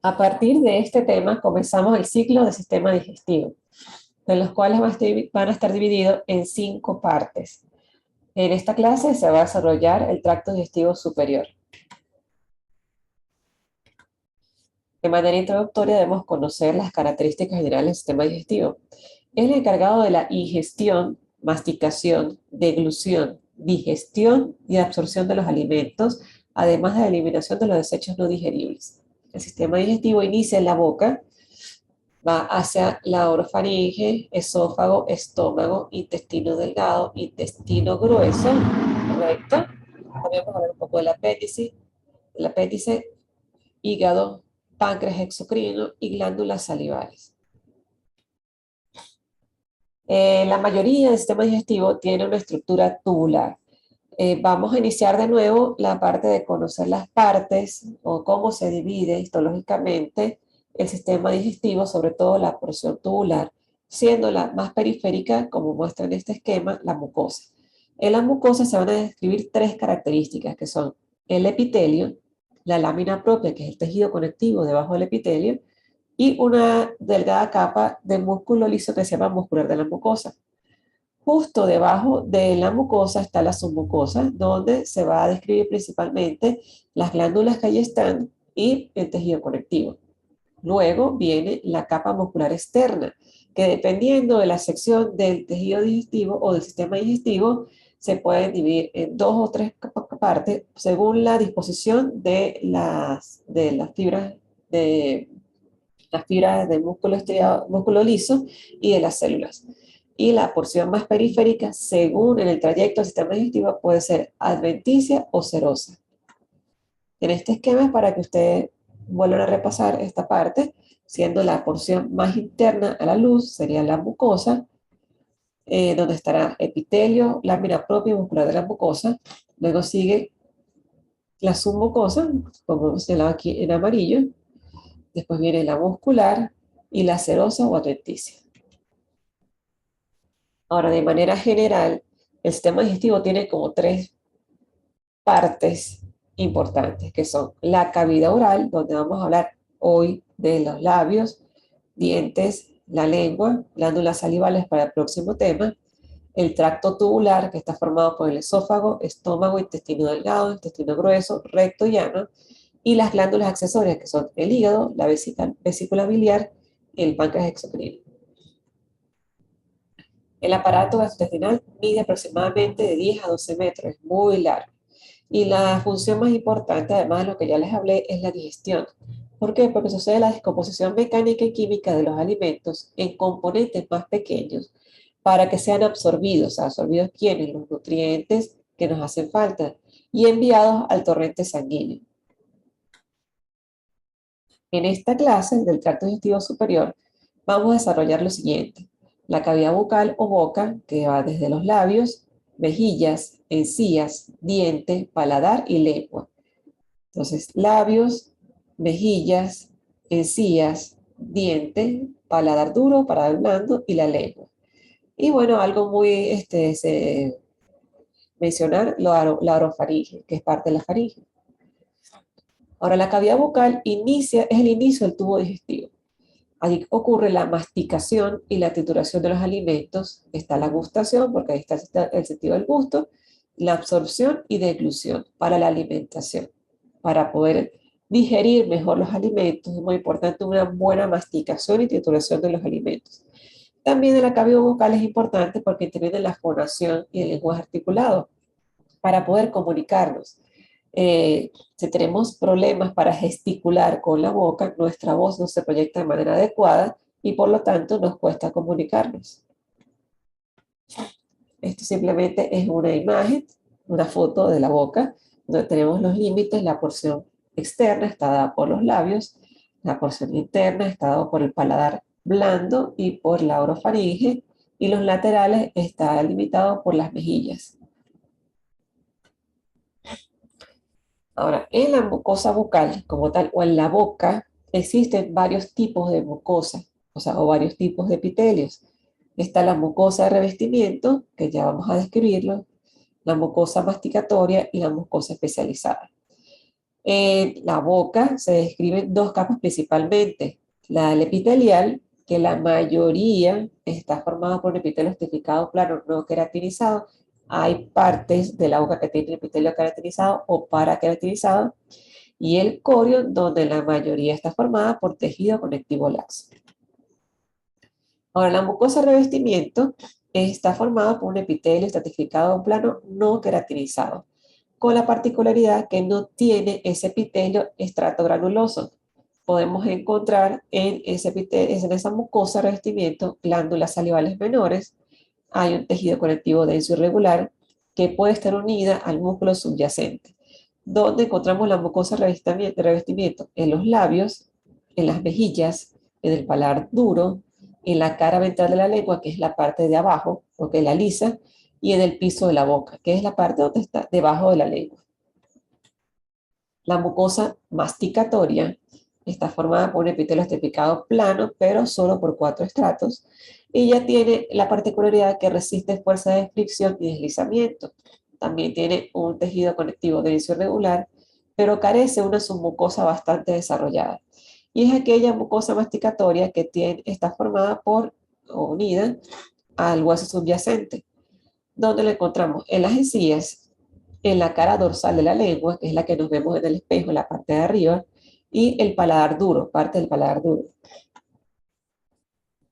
A partir de este tema comenzamos el ciclo del sistema digestivo, de los cuales van a estar divididos en 5 partes. En esta clase se va a desarrollar el tracto digestivo superior. De manera introductoria debemos conocer las características generales del sistema digestivo. Es el encargado de la ingestión, masticación, deglución, digestión y absorción de los alimentos, además de la eliminación de los desechos no digeribles. El sistema digestivo inicia en la boca, va hacia la orofaringe, esófago, estómago, intestino delgado, intestino grueso, ¿correcto? También vamos a hablar un poco del apéndice, hígado, páncreas exocrino y glándulas salivales. La mayoría del sistema digestivo tiene una estructura tubular. Vamos a iniciar de nuevo la parte de conocer las partes o cómo se divide histológicamente el sistema digestivo, sobre todo la porción tubular, siendo la más periférica, como muestra en este esquema, la mucosa. En la mucosa se van a describir 3 características, que son el epitelio, la lámina propia, que es el tejido conectivo debajo del epitelio, y una delgada capa de músculo liso que se llama muscular de la mucosa. Justo debajo de la mucosa está la submucosa, donde se va a describir principalmente las glándulas que ahí están y el tejido conectivo. Luego viene la capa muscular externa, que dependiendo de la sección del tejido digestivo o del sistema digestivo, se puede dividir en 2 o 3 partes según la disposición de las fibras del músculo liso y de las células. Y la porción más periférica, según en el trayecto del sistema digestivo, puede ser adventicia o serosa. En este esquema es para que ustedes vuelvan a repasar esta parte, siendo la porción más interna a la luz, sería la mucosa, donde estará epitelio, lámina propia y muscular de la mucosa. Luego sigue la submucosa, como hemos señalado aquí en amarillo. Después viene la muscular y la serosa o adventicia. Ahora, de manera general, el sistema digestivo tiene como 3 partes importantes, que son la cavidad oral, donde vamos a hablar hoy de los labios, dientes, la lengua, glándulas salivales para el próximo tema, el tracto tubular, que está formado por el esófago, estómago, intestino delgado, intestino grueso, recto y ano, y las glándulas accesorias, que son el hígado, la vesícula biliar y el páncreas exocrino. El aparato gastrointestinal mide aproximadamente de 10 a 12 metros, es muy largo. Y la función más importante, además de lo que ya les hablé, es la digestión. ¿Por qué? Porque sucede la descomposición mecánica y química de los alimentos en componentes más pequeños para que sean absorbidos. ¿Absorbidos quiénes? Los nutrientes que nos hacen falta y enviados al torrente sanguíneo. En esta clase del tracto digestivo superior vamos a desarrollar lo siguiente. La cavidad bucal o boca, que va desde los labios, mejillas, encías, diente, paladar y lengua. Entonces, labios, mejillas, encías, diente, paladar duro, paladar blando y la lengua. Y bueno, algo muy mencionar, la orofaringe, que es parte de la faringe. Ahora, la cavidad bucal es el inicio del tubo digestivo. Allí ocurre la masticación y la trituración de los alimentos. Está la gustación, porque ahí está el sentido del gusto, la absorción y deglución para la alimentación. Para poder digerir mejor los alimentos, es muy importante una buena masticación y trituración de los alimentos. También la cavidad bucal es importante porque interviene la fonación y el lenguaje articulado para poder comunicarnos. Si tenemos problemas para gesticular con la boca, nuestra voz no se proyecta de manera adecuada y por lo tanto nos cuesta comunicarnos. Esto simplemente es una imagen, una foto de la boca, donde tenemos los límites. La porción externa está dada por los labios, la porción interna está dada por el paladar blando y por la orofaringe, y los laterales está limitado por las mejillas. Ahora, en la mucosa bucal como tal, o en la boca, existen varios tipos de mucosa, o varios tipos de epitelios. Está la mucosa de revestimiento, que ya vamos a describirlo, la mucosa masticatoria y la mucosa especializada. En la boca se describen dos capas principalmente. La del epitelial, que la mayoría está formada por un epitelio ossificado plano no queratinizado. Hay partes de la boca que tienen epitelio queratinizado o paraqueratinizado. Y el corio, donde la mayoría está formada por tejido conectivo laxo. Ahora, la mucosa de revestimiento está formada por un epitelio estratificado plano no queratinizado, con la particularidad que no tiene ese epitelio estrato granuloso. Podemos encontrar en en esa mucosa de revestimiento glándulas salivales menores. Hay un tejido conectivo denso y regular que puede estar unida al músculo subyacente. ¿Dónde encontramos la mucosa de revestimiento? En los labios, en las mejillas, en el paladar duro, en la cara ventral de la lengua, que es la parte de abajo, que la lisa, y en el piso de la boca, que es la parte donde está debajo de la lengua. La mucosa masticatoria está formada por un epitelio estratificado plano, pero solo por 4 estratos, y ya tiene la particularidad que resiste fuerza de fricción y deslizamiento. También tiene un tejido conectivo denso y regular, pero carece de una submucosa bastante desarrollada. Y es aquella mucosa masticatoria que está formada por o unida al hueso subyacente, donde lo encontramos en las encías, en la cara dorsal de la lengua, que es la que nos vemos en el espejo, en la parte de arriba, y el paladar duro, parte del paladar duro.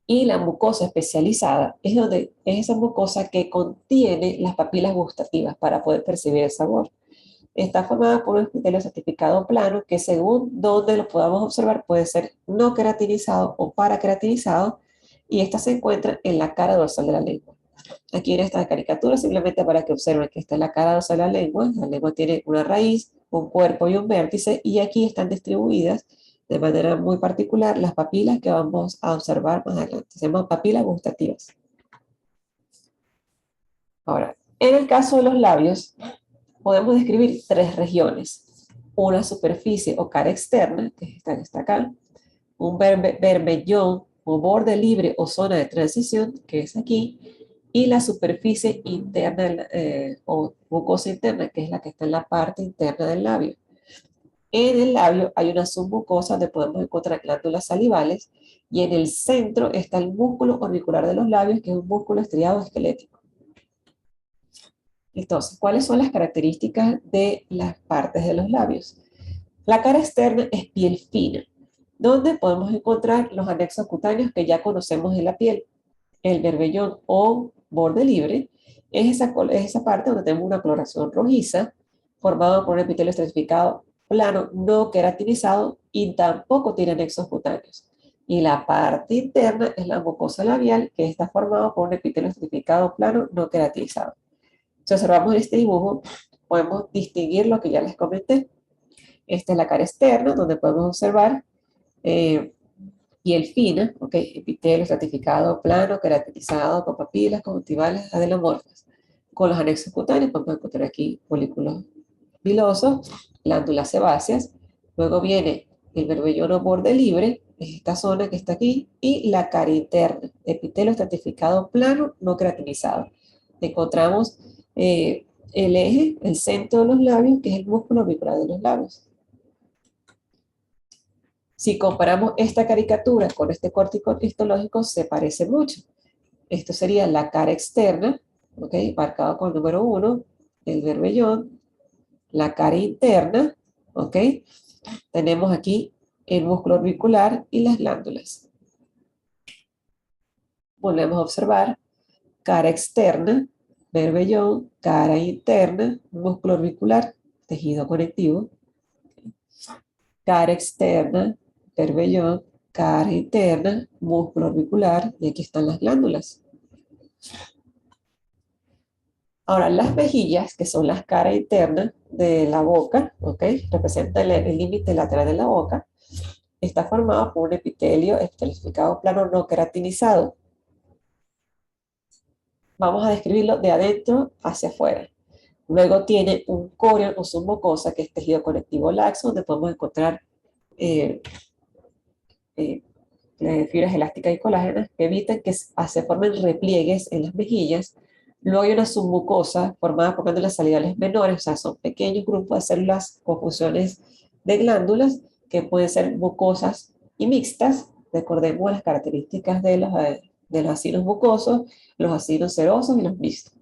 Y la mucosa especializada es esa mucosa que contiene las papilas gustativas para poder percibir el sabor. Está formada por un epitelio certificado plano que según donde lo podamos observar puede ser no queratinizado o paraqueratinizado, y esta se encuentra en la cara dorsal de la lengua. Aquí en esta caricatura, simplemente para que observen que esta es la cara dorsal de la lengua tiene una raíz, un cuerpo y un vértice, y aquí están distribuidas de manera muy particular las papilas que vamos a observar más adelante. Se llaman papilas gustativas. Ahora, en el caso de los labios, podemos describir 3 regiones. Una superficie o cara externa, que es esta que está acá, un bermellón o borde libre o zona de transición, que es aquí, y la superficie interna o mucosa interna, que es la que está en la parte interna del labio. En el labio hay una submucosa donde podemos encontrar glándulas salivales, y en el centro está el músculo orbicular de los labios, que es un músculo estriado esquelético. Entonces, ¿cuáles son las características de las partes de los labios? La cara externa es piel fina, donde podemos encontrar los anexos cutáneos que ya conocemos de la piel. El berbellón o borde libre es esa parte donde tenemos una coloración rojiza formada por un epitelio estratificado plano no queratinizado y tampoco tiene anexos cutáneos. Y la parte interna es la mucosa labial, que está formada por un epitelio estratificado plano no queratinizado. Si observamos este dibujo, podemos distinguir lo que ya les comenté. Esta es la cara externa, donde podemos observar piel fina, epitelio estratificado plano, queratinizado, con papilas conjuntivales adelomorfas. Con los anexos cutáneos podemos encontrar aquí folículos pilosos, glándulas sebáceas. Luego viene el berbellón o borde libre, es esta zona que está aquí, y la cara interna, epitelio estratificado plano, no queratinizado. Encontramos el eje, el centro de los labios, que es el músculo orbicular de los labios. Si comparamos esta caricatura con este cortico histológico, se parece mucho. Esto sería la cara externa, marcado con el número 1, el berbellón, la cara interna, tenemos aquí el músculo orbicular y las glándulas. Volvemos a observar cara externa, berbellón, cara interna, músculo orbicular, tejido conectivo, cara externa, berbellón, cara interna, músculo orbicular, y aquí están las glándulas. Ahora, las mejillas, que son las caras internas de la boca, representan el límite lateral de la boca, está formado por un epitelio epitelificado plano no queratinizado. Vamos a describirlo de adentro hacia afuera. Luego tiene un corio o submucosa, que es tejido conectivo laxo, donde podemos encontrar eh, eh, fibras elásticas y colágenas que evitan que se formen repliegues en las mejillas. Luego hay una submucosa formada por glándulas salivales menores, o sea, son pequeños grupos de células con funciones de glándulas que pueden ser mucosas y mixtas. Recordemos las características de los acidos mucosos, los acidos serosos y los mixtos.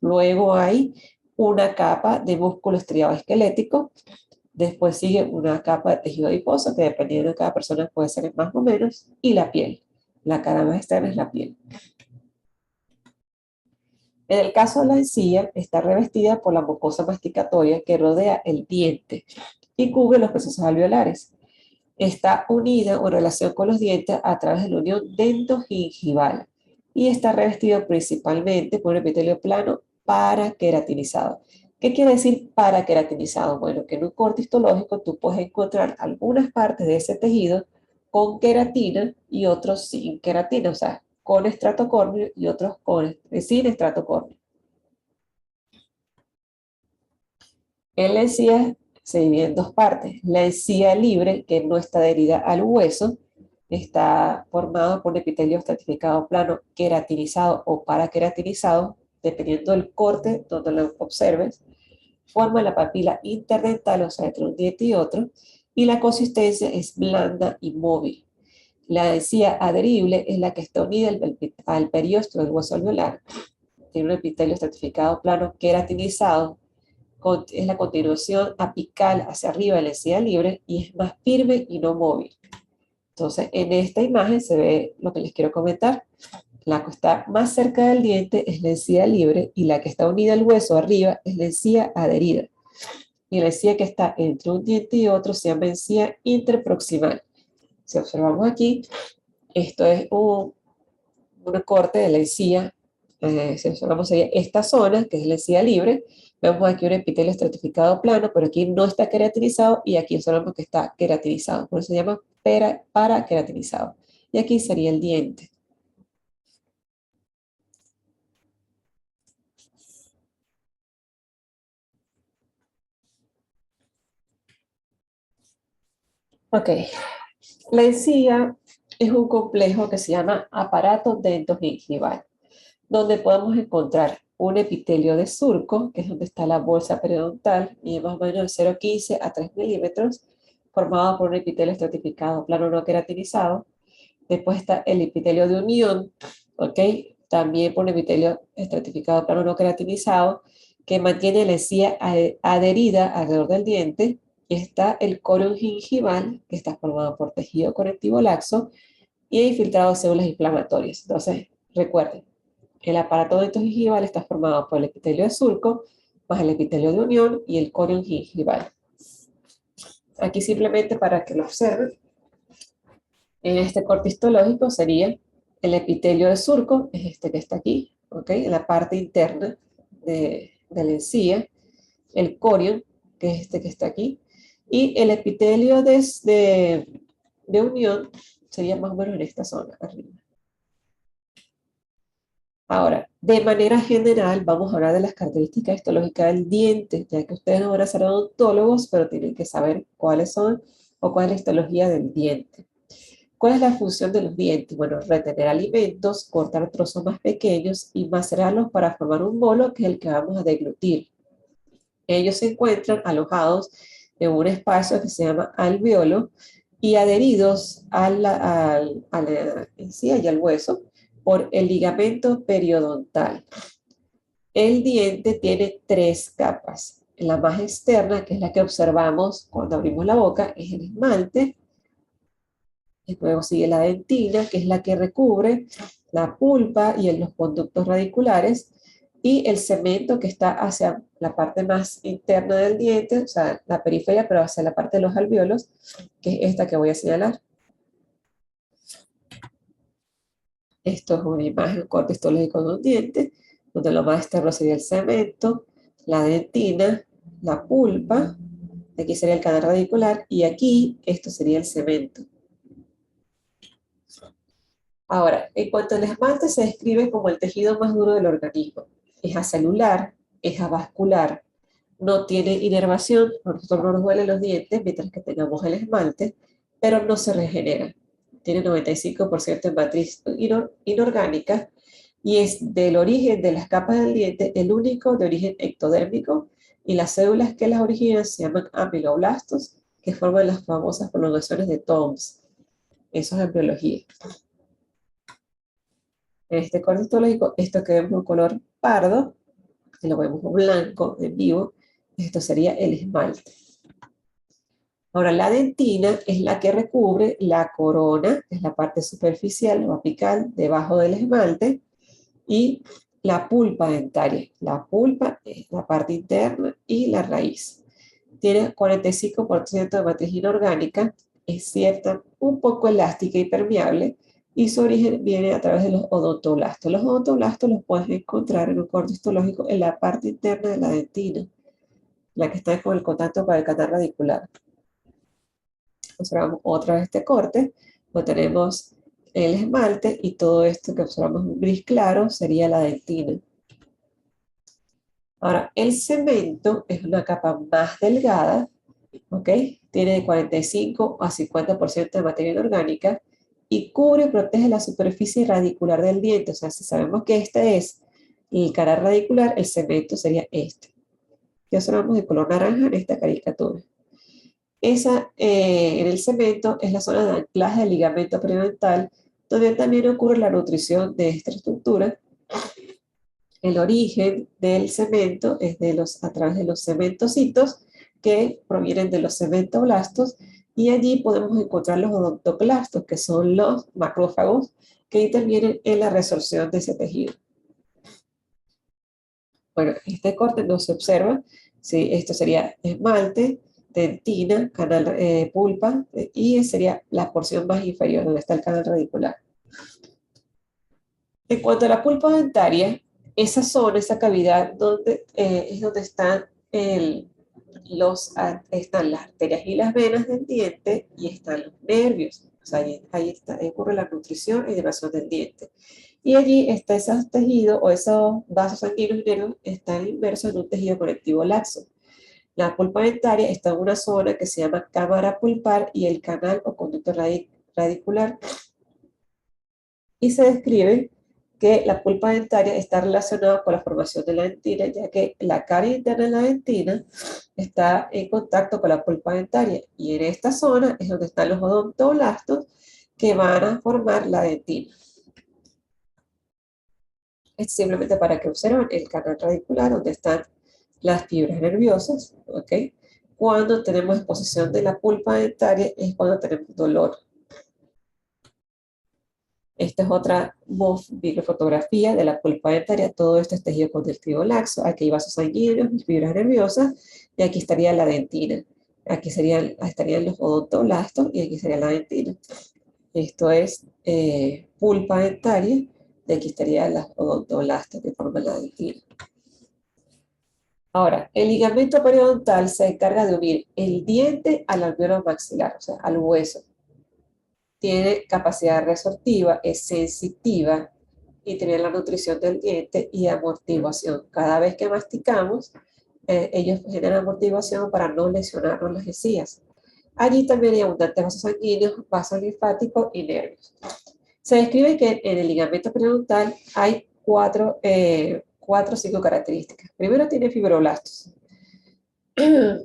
Luego hay una capa de músculo estriado esquelético. Después sigue una capa de tejido adiposo, que dependiendo de cada persona puede ser más o menos, y la piel. La cara más externa es la piel. En el caso de la encía, está revestida por la mucosa masticatoria que rodea el diente y cubre los procesos alveolares. Está unida o en relación con los dientes a través de la unión dentogingival y está revestido principalmente por un epitelio plano paraqueratinizado. ¿Qué quiere decir paraqueratinizado? Bueno, que en un corte histológico tú puedes encontrar algunas partes de ese tejido con queratina y otros sin queratina, o sea, con estrato córneo y otros sin estrato córneo. En la encía se divide en dos partes. La encía libre, que no está adherida al hueso, está formado por un epitelio estratificado plano queratinizado o paraqueratinizado, dependiendo del corte donde lo observes. Forma la papila interdental, o sea, entre un diente y otro, y la consistencia es blanda y móvil. La encía adherible es la que está unida al periósteo del hueso alveolar. Tiene un epitelio estratificado plano queratinizado, es la continuación apical hacia arriba de la encía libre y es más firme y no móvil. Entonces, en esta imagen se ve lo que les quiero comentar. La que está más cerca del diente es la encía libre y la que está unida al hueso arriba es la encía adherida. Y la encía que está entre un diente y otro se llama encía interproximal. Si observamos aquí, esto es un corte de la encía. Si observamos sería esta zona, que es la encía libre. Vemos aquí un epitelio estratificado plano, pero aquí no está queratinizado y aquí observamos que está queratinizado. Por eso se llama paraqueratinizado. Y aquí sería el diente. Ok, la encía es un complejo que se llama aparato dentogingival, donde podemos encontrar un epitelio de surco, que es donde está la bolsa periodontal, y más o menos de 0,15 a 3 milímetros, formado por un epitelio estratificado plano no queratinizado. Después está el epitelio de unión, ¿ok? También por un epitelio estratificado plano no queratinizado, que mantiene la encía adherida alrededor del diente. Y está el corium gingival, que está formado por tejido conectivo laxo y infiltrado de células inflamatorias. Entonces, recuerden, el aparato dentogingival está formado por el epitelio de surco, más el epitelio de unión y el corium gingival. Aquí simplemente para que lo observen, en este corte histológico sería el epitelio de surco, es este que está aquí, ¿ok? En la parte interna de la encía, el corium, que es este que está aquí, y el epitelio de unión sería más o menos en esta zona, arriba. Ahora, de manera general, vamos a hablar de las características histológicas del diente, ya que ustedes no van a ser odontólogos, pero tienen que saber cuáles son o cuál es la histología del diente. ¿Cuál es la función de los dientes? Bueno, retener alimentos, cortar trozos más pequeños y macerarlos para formar un bolo que es el que vamos a deglutir. Ellos se encuentran alojados en un espacio que se llama alveolo y adheridos a la encía y al hueso por el ligamento periodontal. El diente tiene tres capas. La más externa, que es la que observamos cuando abrimos la boca, es el esmalte. Y luego sigue la dentina, que es la que recubre la pulpa y los conductos radiculares. Y el cemento, que está hacia la parte más interna del diente, o sea, la periferia, pero hacia la parte de los alvéolos, que es esta que voy a señalar. Esto es una imagen, un corte histológico de un diente, donde lo más externo sería el cemento, la dentina, la pulpa, aquí sería el canal radicular, y aquí esto sería el cemento. Ahora, en cuanto al esmalte, se describe como el tejido más duro del organismo. Es acelular, es avascular, no tiene inervación, a nosotros no nos duelen los dientes mientras que tengamos el esmalte, pero no se regenera. Tiene 95% de matriz inorgánica y es del origen de las capas del diente el único de origen ectodérmico y las células que las originan se llaman amiloblastos que forman las famosas prolongaciones de Toms. Eso es en biología. En este corte histológico, esto que vemos en color pardo, que lo vemos blanco en vivo, esto sería el esmalte. Ahora, la dentina es la que recubre la corona, que es la parte superficial o apical debajo del esmalte, y la pulpa dentaria. La pulpa es la parte interna y la raíz. Tiene 45% de matriz inorgánica, es cierta, un poco elástica y permeable, y su origen viene a través de los odontoblastos. Los odontoblastos los puedes encontrar en un corte histológico en la parte interna de la dentina, la que está con el contacto con el canal radicular. Observamos otra vez este corte, lo tenemos el esmalte y todo esto que observamos en gris claro sería la dentina. Ahora, el cemento es una capa más delgada, ¿ok? Tiene de 45 a 50% de materia inorgánica y cubre y protege la superficie radicular del diente. O sea, si sabemos que este es el canal radicular, el cemento sería este. Ya observamos de color naranja en esta caricatura. Esa, en el cemento, es la zona de anclaje del ligamento periodontal, donde también ocurre la nutrición de esta estructura. El origen del cemento es a través de los cementocitos que provienen de los cementoblastos, y allí podemos encontrar los odontoclastos, que son los macrófagos que intervienen en la resorción de ese tejido. Bueno, este corte no se observa, ¿sí? Esto sería esmalte, dentina, canal, pulpa, y sería la porción más inferior, donde está el canal radicular. En cuanto a la pulpa dentaria, esa zona, esa cavidad, es donde están las arterias y las venas del diente y están los nervios. O sea, ahí ocurre la nutrición y elevación del diente. Y allí está ese tejido o esos vasos sanguíneos y nervios están inmersos en un tejido conectivo laxo. La pulpa dentaria está en una zona que se llama cámara pulpar y el canal o conducto radicular. Y se describe que la pulpa dentaria está relacionada con la formación de la dentina, ya que la carie interna de la dentina está en contacto con la pulpa dentaria. Y en esta zona es donde están los odontoblastos que van a formar la dentina. Es simplemente para que observen el canal radicular donde están las fibras nerviosas, ¿ok? Cuando tenemos exposición de la pulpa dentaria es cuando tenemos dolor. Esta es otra microfotografía de la pulpa dentaria. Todo esto es tejido conductivo laxo. Aquí hay vasos sanguíneos y fibras nerviosas, y aquí estaría la dentina. Aquí estarían los odontoblastos y aquí sería la dentina. Esto es pulpa dentaria, y aquí estarían las odontoblastos que forman la dentina. Ahora, el ligamento periodontal se encarga de unir el diente al alveolo maxilar, o sea, al hueso. Tiene capacidad resortiva, es sensitiva y tiene la nutrición del diente y amortiguación. Cada vez que masticamos, ellos generan amortiguación para no lesionarnos las encías. Allí también hay abundantes vasos sanguíneos, vasos linfáticos y nervios. Se describe que en el ligamento periodontal hay cuatro o cinco características. Primero, tiene fibroblastos.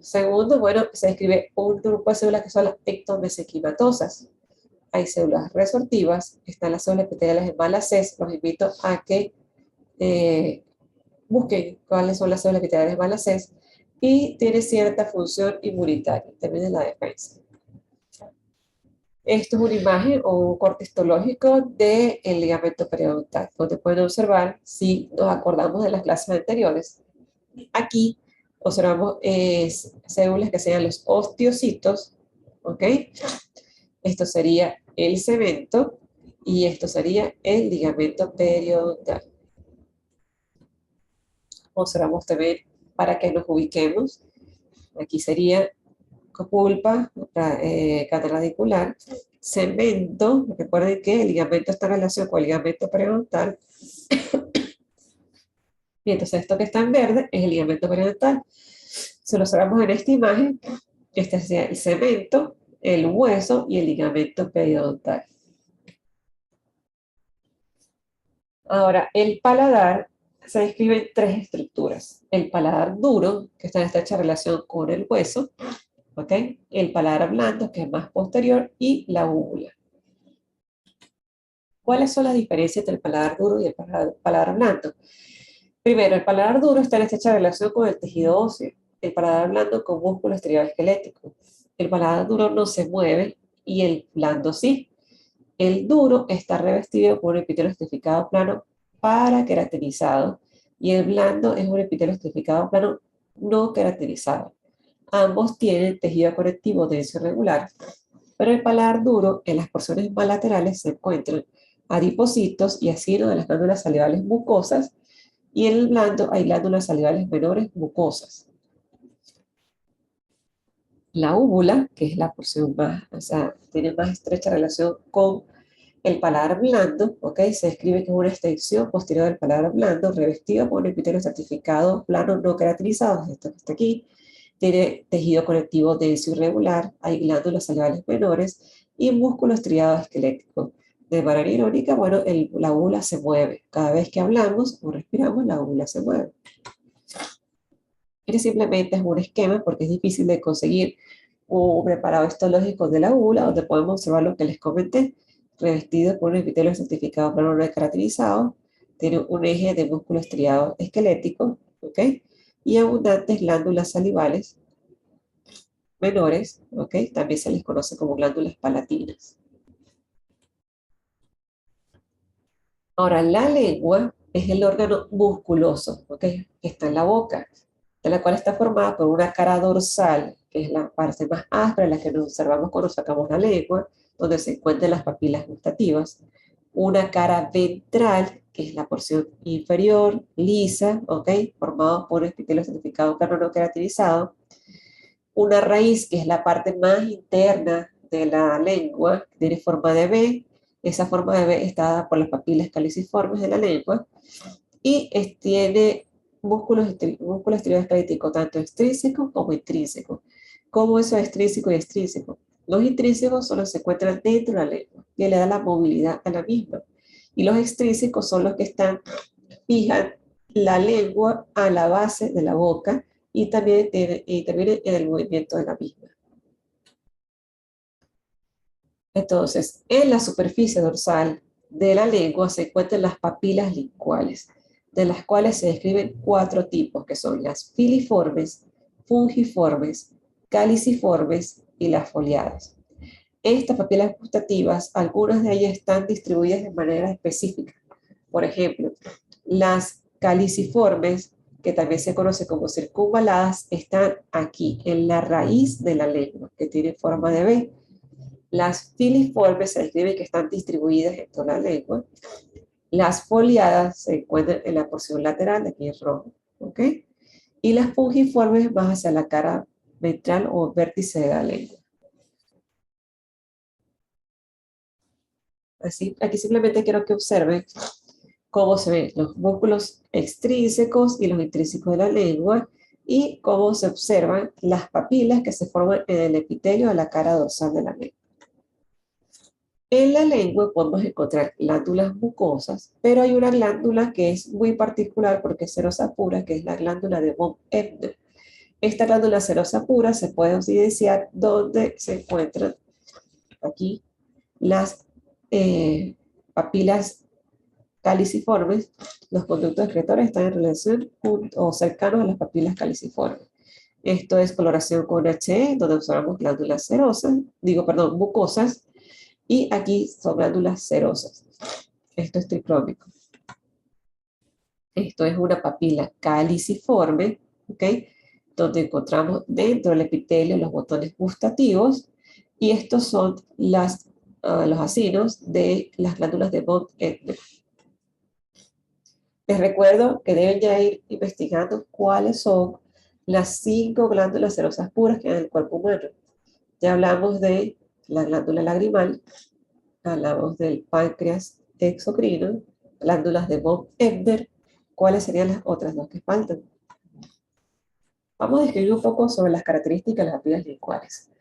Segundo, bueno, se describe un grupo de células que son las ectomesenquimatosas. Hay células resortivas, están las células epiteliales en Malacés. Los invito a que busquen cuáles son las células epiteliales en Malacés, y tiene cierta función inmunitaria, también en la defensa. Esto es una imagen o un corte histológico del ligamento periodontal, donde pueden observar, si nos acordamos de las clases anteriores, aquí observamos células que sean los osteocitos, ¿ok? Esto sería el cemento y esto sería el ligamento periodontal. Observamos también para que nos ubiquemos. Aquí sería pulpa, canal radicular, cemento. Recuerden que el ligamento está en relación con el ligamento periodontal. Y entonces esto que está en verde es el ligamento periodontal. Si lo observamos en esta imagen, este sería el cemento, el hueso y el ligamento periodontal. Ahora, el paladar se describe en tres estructuras. El paladar duro, que está en estrecha relación con el hueso. ¿ok? El paladar blando, que es más posterior, y la úvula. ¿Cuáles son las diferencias entre el paladar duro y el paladar blando? Primero, el paladar duro está en estrecha relación con el tejido óseo, el paladar blando con músculo estriado esquelético. El paladar duro no se mueve y el blando sí. El duro está revestido por un epitelio estrificado plano paraqueratinizado y el blando es un epitelio estrificado plano no queratinizado. Ambos tienen tejido conectivo denso y regular, pero el paladar duro en las porciones más laterales se encuentran adipocitos y acidos de las glándulas salivales mucosas y en el blando hay glándulas salivales menores mucosas. La úvula, que es la porción más, o sea, tiene más estrecha relación con el paladar blando, ¿ok? Se describe que es una extensión posterior del paladar blando revestido por un epitelio estratificado plano no caracterizado, esto que está aquí. Tiene tejido conectivo denso y irregular, hay glándulas salivales menores y músculo estriado esquelético. De manera irónica, bueno, la úvula se mueve. Cada vez que hablamos o respiramos, la úvula se mueve. Este simplemente es un esquema porque es difícil de conseguir un preparado histológico de la úvula donde podemos observar lo que les comenté, revestido por un epitelio certificado plano no caracterizado, tiene un eje de músculo estriado esquelético, ¿ok? Y abundantes glándulas salivales menores, ¿ok? También se les conoce como glándulas palatinas. Ahora, la lengua es el órgano musculoso, ¿ok? Que está en la boca, de la cual está formada por una cara dorsal, que es la parte más áspera, la que nos observamos cuando sacamos la lengua, donde se encuentran las papilas gustativas. Una cara ventral, que es la porción inferior, lisa, ¿ok? Formada por un epitelio estratificado plano no caracterizado. Una raíz, que es la parte más interna de la lengua, que tiene forma de V. Esa forma de V está dada por las papilas caliciformes de la lengua y tiene músculo estriado tanto extrínseco como intrínseco. ¿Cómo eso es extrínseco y extrínseco? Los intrínsecos son los que se encuentran dentro de la lengua y le dan la movilidad a la misma. Y los extrínsecos son los que fijan la lengua a la base de la boca y también intervienen en el movimiento de la misma. Entonces, en la superficie dorsal de la lengua se encuentran las papilas linguales, de las cuales se describen 4 tipos, que son las filiformes, fungiformes, caliciformes y las foliadas. Estas papilas gustativas, algunas de ellas están distribuidas de manera específica. Por ejemplo, las caliciformes, que también se conoce como circunvaladas, están aquí, en la raíz de la lengua, que tiene forma de V. Las filiformes se describe que están distribuidas en toda la lengua. Las foliadas se encuentran en la porción lateral, de aquí es rojo, ¿ok? Y las pungiformes más hacia la cara ventral o vértice de la lengua. Así, aquí simplemente quiero que observen cómo se ven los músculos extrínsecos y los intrínsecos de la lengua y cómo se observan las papilas que se forman en el epitelio de la cara dorsal de la lengua. En la lengua podemos encontrar glándulas mucosas, pero hay una glándula que es muy particular porque es serosa pura, que es la glándula de von Ebner. Esta glándula serosa pura se puede evidenciar donde se encuentran aquí las papilas caliciformes. Los conductos excretores están en relación o cercanos a las papilas caliciformes. Esto es coloración con HE, donde observamos glándulas serosas, mucosas, y aquí son glándulas serosas. Esto es triclómico. Esto es una papila caliciforme, ¿ok? Donde encontramos dentro del epitelio los botones gustativos y estos son los acinos de las glándulas de von Ebner. Les recuerdo que deben ya ir investigando cuáles son las 5 glándulas serosas puras que hay en el cuerpo humano. Ya hablamos de la glándula lagrimal, hablamos del páncreas exocrino, glándulas de von Ebner. ¿Cuáles serían las otras dos que faltan? Vamos a describir un poco sobre las características de las papilas linguales.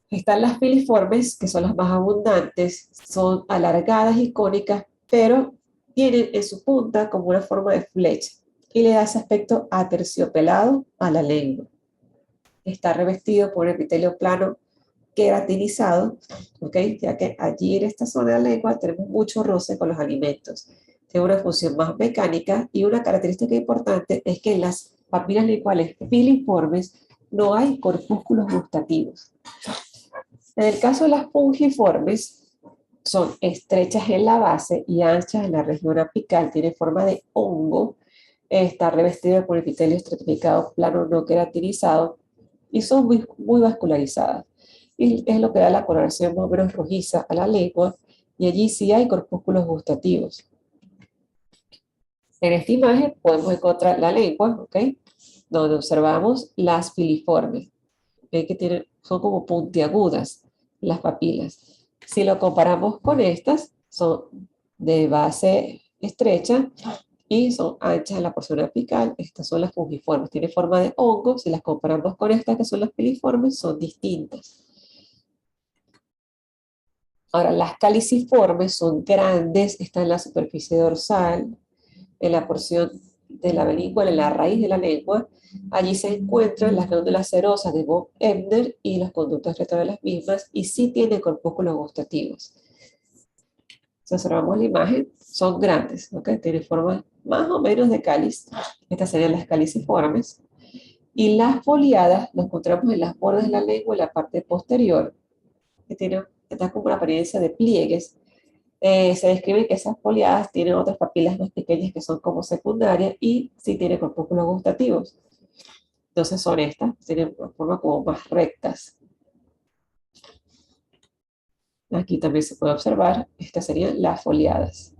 Están las filiformes, que son las más abundantes, son alargadas y cónicas, pero tienen en su punta como una forma de flecha y le da ese aspecto aterciopelado a la lengua. está revestido por un epitelio plano queratinizado, ¿ok? Ya que allí en esta zona de la lengua tenemos mucho roce con los alimentos. Tiene una función más mecánica y una característica importante es que en las papilas linguales filiformes no hay corpúsculos gustativos. En el caso de las fungiformes, son estrechas en la base y anchas en la región apical, tiene forma de hongo, está revestido por epitelio estratificado plano no queratinizado y son muy vascularizadas. Y es lo que da la coloración más o menos rojiza a la lengua, y allí sí hay corpúsculos gustativos. En esta imagen podemos encontrar la lengua, ¿ok? Donde observamos las filiformes, ¿ok? Que son como puntiagudas las papilas. Si lo comparamos con estas, son de base estrecha y son anchas en la porción apical. Estas son las fungiformes, tienen forma de hongo. Si las comparamos con estas que son las filiformes, son distintas. Ahora, las caliciformes son grandes, están en la superficie dorsal, en la porción de la vesícula, en la raíz de la lengua. Allí se encuentran las glándulas serosas de von Ebner y los conductos rectores de las mismas, y sí tienen corpúsculos gustativos. Si observamos la imagen, son grandes, ¿ok? Tienen forma más o menos de cáliz. Estas serían las caliciformes. Y las foliadas las encontramos en las bordes de la lengua, en la parte posterior, que tienen, está como una apariencia de pliegues. Se describe que esas foliadas tienen otras papilas más pequeñas que son como secundarias y sí tienen corpúsculos gustativos. Entonces son estas, tienen una forma como más rectas. Aquí también se puede observar, estas serían las foliadas.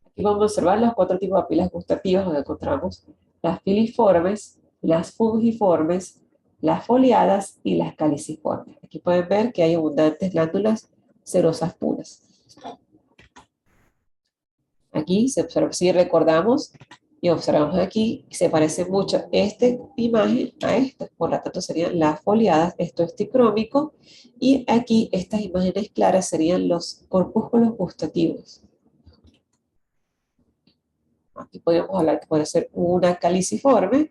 Aquí vamos a observar los cuatro tipos de papilas gustativas, donde encontramos las filiformes, las fungiformes, las foliadas y las caliciformes. Aquí pueden ver que hay abundantes glándulas serosas puras. Aquí se observa, si recordamos y observamos aquí, se parece mucho esta imagen a esta, por lo tanto serían las foliadas, esto es tricrómico, y aquí estas imágenes claras serían los corpúsculos gustativos. Aquí podemos hablar que puede ser una caliciforme,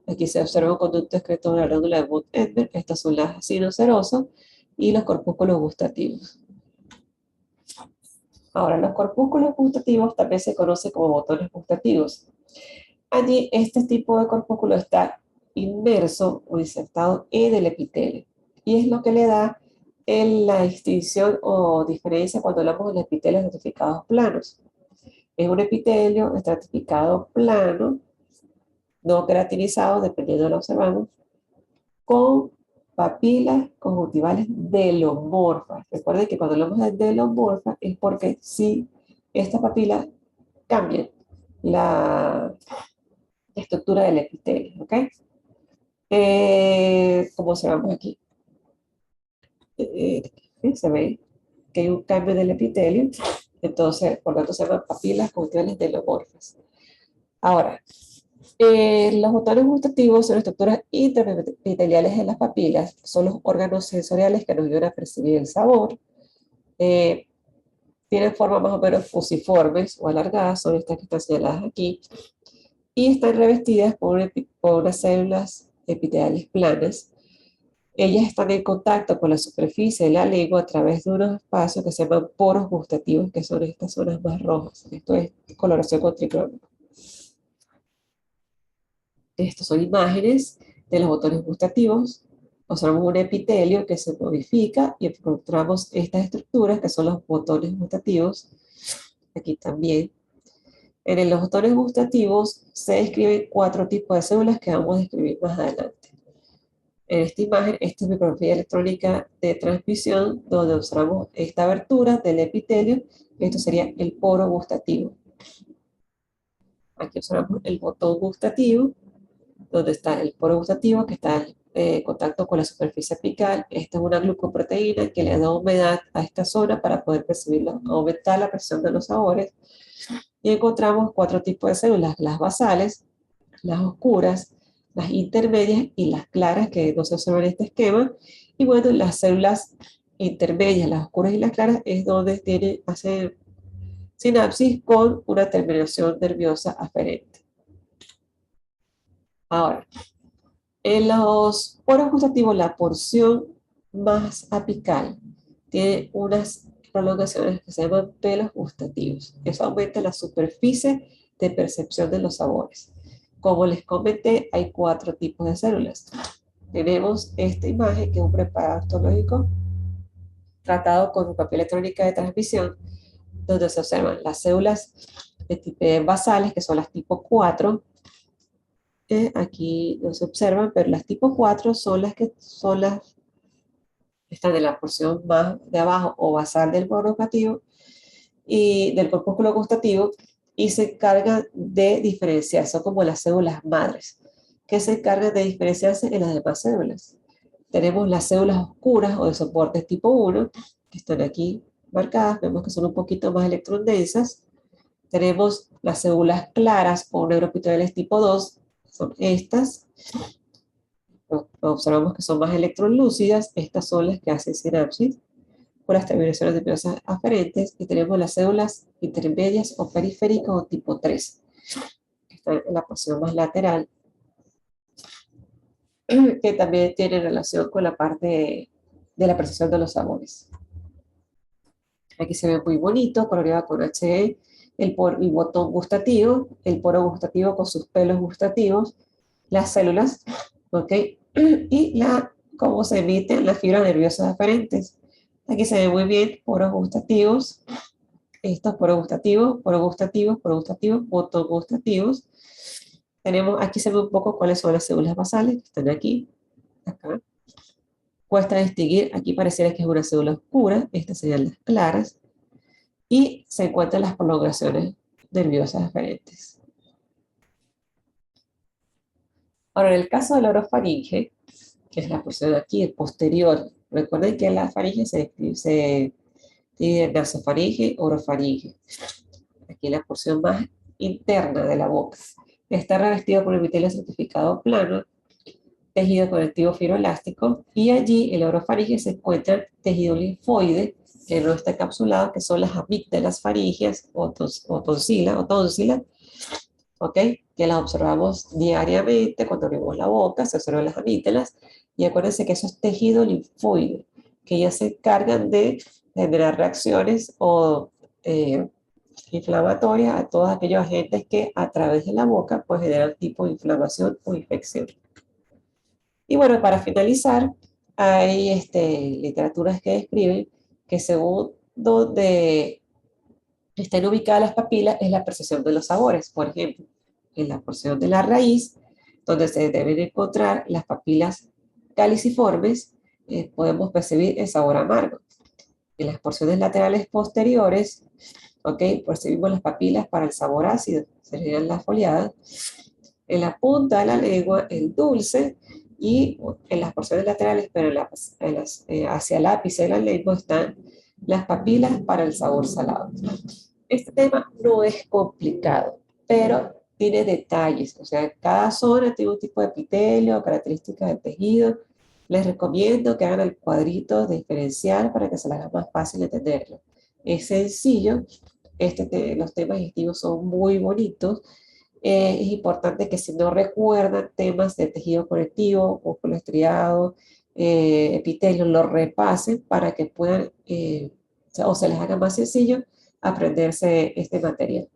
aquí se observa un conducto excretor de la glándula de von Ebner, estas son las sinocerosas, y los corpúsculos gustativos. Ahora, los corpúsculos gustativos también se conocen como botones gustativos. Allí este tipo de corpúsculo está inmerso o insertado en el epitelio, y es lo que le da la distinción o diferencia cuando hablamos de epitelios estratificados planos. Es un epitelio estratificado plano, no queratinizado, dependiendo de lo que observamos, con papilas conjuntivales delomorfas. Recuerden que cuando hablamos de delomorfa es porque si estas papilas cambian la estructura del epitelio, ¿ok? Como observamos aquí, se ve que hay un cambio del epitelio, entonces, por lo tanto, se llaman papilas conjuntivales delomorfas. Ahora, los botones gustativos son estructuras intraepiteliales de las papilas, son los órganos sensoriales que nos ayudan a percibir el sabor. Tienen formas más o menos fusiformes o alargadas, son estas que están señaladas aquí, y están revestidas por unas células epiteliales planas. Ellas están en contacto con la superficie de la lengua a través de unos espacios que se llaman poros gustativos, que son estas zonas más rojas. Esto es coloración con tricrómico. Estas son imágenes de los botones gustativos. Observamos un epitelio que se modifica y encontramos estas estructuras que son los botones gustativos. Aquí también. En los botones gustativos se describen cuatro tipos de células que vamos a describir más adelante. En esta imagen, esta es microscopía electrónica de transmisión, donde observamos esta abertura del epitelio. Esto sería el poro gustativo. Aquí observamos el botón gustativo, donde está el poro gustativo que está en contacto con la superficie apical. Esta es una glucoproteína que le da humedad a esta zona para poder percibirlo, aumentar la presión de los sabores. Y encontramos cuatro tipos de células: las basales, las oscuras, las intermedias y las claras, que no se observan en este esquema. Y bueno, las células intermedias, las oscuras y las claras, es donde hacen sinapsis con una terminación nerviosa aferente. Ahora, En los poros gustativos, la porción más apical tiene unas prolongaciones que se llaman pelos gustativos. Eso aumenta la superficie de percepción de los sabores. Como les comenté, hay 4 tipos de células. Tenemos esta imagen, que es un preparado histológico tratado con papel electrónica de transmisión, donde se observan las células de tipo basales, que son las tipo 4. Aquí no se observan, pero las tipo 4 son las que están en la porción más de abajo o basal del poro gustativo y del corpúsculo gustativo, y se encargan de diferenciar, son como las células madres, que se encargan de diferenciarse en las demás células. Tenemos las células oscuras o de soportes tipo 1, que están aquí marcadas, vemos que son un poquito más electrodensas. Tenemos las células claras o neuroepiteliales tipo 2, son estas. Observamos que son más electrolúcidas, estas son las que hacen sinapsis por las terminaciones nerviosas aferentes, y tenemos las células intermedias o periféricas o tipo 3, que están en la porción más lateral, que también tienen relación con la parte de la percepción de los sabores. Aquí se ve muy bonito, coloreado con HE, el botón gustativo, el poro gustativo con sus pelos gustativos, las células, ¿ok? Y cómo se emiten las fibras nerviosas aferentes. Aquí se ve muy bien poros gustativos, estos poros gustativos, poros gustativos, poros gustativos, botón gustativos. Tenemos, aquí se ve un poco cuáles son las células basales, que están aquí, acá. Cuesta distinguir, aquí pareciera que es una célula oscura, estas serían las claras, y se encuentran las prolongaciones nerviosas aferentes. Ahora, en el caso de la orofaringe, que es la porción de aquí, el posterior, recuerden que la faringe se divide en nasofaringe, orofaringe. Aquí la porción más interna de la boca. Está revestido por el epitelio certificado plano, tejido conectivo fibroelástico, y allí en la orofaringe se encuentra tejido linfoide, que no está encapsulado, que son las amígdalas faringeas o tonsila, ¿ok? Que las observamos diariamente cuando abrimos la boca, se observan las amígdalas, y acuérdense que eso es tejido linfoide, que ya se encargan de generar reacciones o inflamatorias a todos aquellos agentes que a través de la boca pues generan tipo de inflamación o infección. Y bueno, para finalizar, hay literaturas que describen que según donde estén ubicadas las papilas es la percepción de los sabores. Por ejemplo, en la porción de la raíz, donde se deben encontrar las papilas caliciformes, podemos percibir el sabor amargo. En las porciones laterales posteriores, ¿ok? Percibimos las papilas para el sabor ácido, serían las foliadas. En la punta de la lengua, el dulce, y en las porciones laterales, pero hacia el ápice de la lengua, están las papilas para el sabor salado. Este tema no es complicado, pero tiene detalles. O sea, cada zona tiene un tipo de epitelio, características del tejido. Les recomiendo que hagan el cuadrito diferencial para que se les haga más fácil entenderlo. Es sencillo, los temas digestivos son muy bonitos. Es importante que si no recuerdan temas de tejido conectivo, músculo estriado, epitelio, lo repasen para que puedan, o se les haga más sencillo aprenderse este material.